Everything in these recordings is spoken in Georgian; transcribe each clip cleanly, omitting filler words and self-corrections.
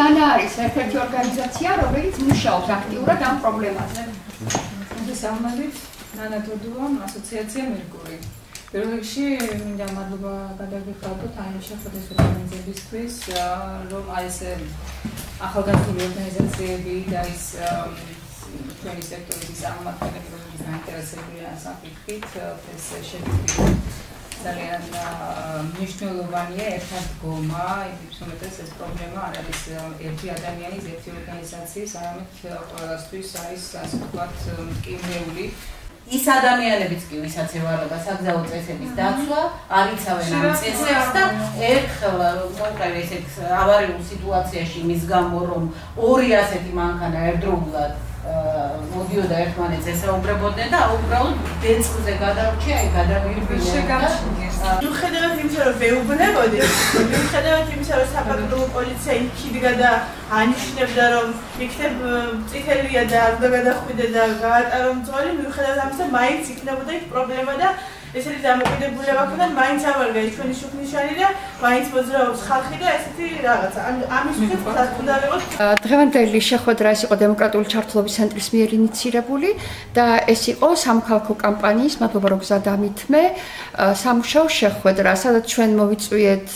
ნანა არის ერთ-ერთი ორგანიზაცია, რომელიც მუშაობს აქტიურად ამ პრობლემაზე. მოგესალმებით, ნანა თოდუა, ასოციაცია მერკური. პირველ რიგში მინდა მადლობა გადაგიხადოთ აი შეხვედრის ორგანიზებისთვის, რომ აი ეს ახალგაზრდული ორგანიზაციები და ის ჩვენი სექტორის წარმომადგენლები, რომლებიც დაინტერესებულია საკითხით, ეს შეგვიძლია ძალიან მნიშვნელოვანია ერთად დგომა, იმის უმეტეს ეს პრობლემა არ არის ერთი ადამიანის, ერთი ორგანიზაციის, არამედ ყველასთვის არის ასე ვთქვათ მტკივნეული. ის ადამიანებიც კი ვისაც ევარება საგზაო წესების დაცვა, არ იცავენ ამ წესებს და ერთხელ კონკრეტულად ესეთ ავარიულ სიტუაციაში იმის გამო რომ ორი ასეთი მანქანა ერთდროულად მოდიოდა ერთმანეთს ესაუბრებოდნენ და უბრალოდ დეწყზე გადარჩია, აი გადავირბინე. მიუხედავად იმისა, რომ ვეუბნებოდი, მიუხედავად იმისა, რომ საპატრულო პოლიცია იქიდგა და ანიშნებდა, რომ იქნებ წითელია და არ უნდა გადახვიდე და გაატარო მძღოლი, მიუხედავად ამისა, მაინც იქნებოდა იქ პრობლემა და ესეთი დამოკიდებულება ქონდა, მაინც ამარგა ჩვენი შუქნიშანი და მაინც მოძრაობს ხალხი და ესეთი რაღაცა. ამის შესაძლებლად უნდა ვიყოთ. დღევანდელი შეხვედრა ეს იყო დემოკრატიული ჩართულობის ცენტრის მიერ ინიცირებული და ეს იყო სამოქალაქო კამპანიის, მადლობა რომ გზადამით მე, სამუშაო შეხვედრა, სადაც ჩვენ მოვიწვიეთ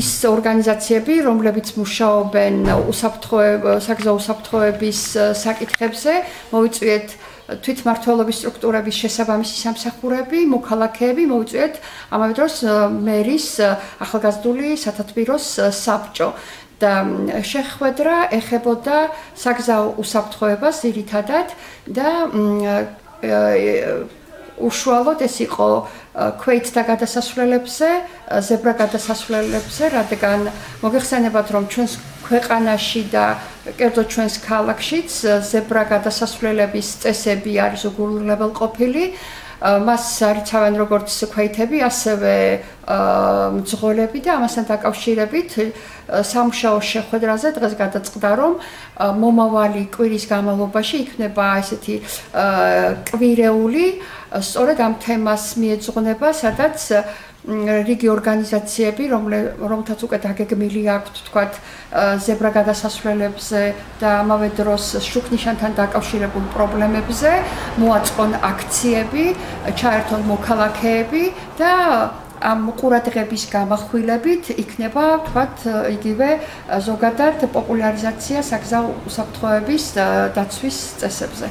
ის ორგანიზაციები, რომლებიც მუშაობენ საგზაო უსაფრთხოების საკითხებზე, მოვიწვიეთ თვითმმართველობის სტრუქტურების შესაბამისი სამსახურები, მოქალაქეები, მოვიწვიეთ ამავე დროს მერის ახალგაზრდული სათათბიროს საბჭო. და შეხვედრა ეხებოდა საგზაო უსაფრთხოებას ძირითადად და უშუალოდ ეს იყო ქვეითთა გადასასვლელებზე, ზებრა გადასასვლელებზე, რადგან მოგეხსენებათ, რომ ჩვენს ქვეყანაში და კერძოდ ჩვენს ქალაქშიც ზებრა გადასასვლელების წესები არის უგულებელყოფილი. მას არიცავენ როგორც ქვეითები, ასევე მძღოლები და ამასთან დაკავშირებით სამუშაო შეხვედრაზე დღეს გადაწყდა, რომ მომავალი კვირის განმავლობაში იქნება ესეთი კვირეული სწორედ ამ თემას მიეძღვნება, სადაც რიგი ორგანიზაციები, რომელთაც უკვე დაგეგმილი აქვთ, თქვათ, ზებრა გადასასვლელებზე და ამავე დროს შუქნიშანთან დაკავშირებულ პრობლემებზე, მოაწყონ აქციები, ჩაერთონ მოქალაქეები და ამ ყურადღების გამახვილებით იქნება, თქვათ, იგივე ზოგადად პოპულარიზაცია საგზაო უსაფრთხოების დაცვის წესებზე.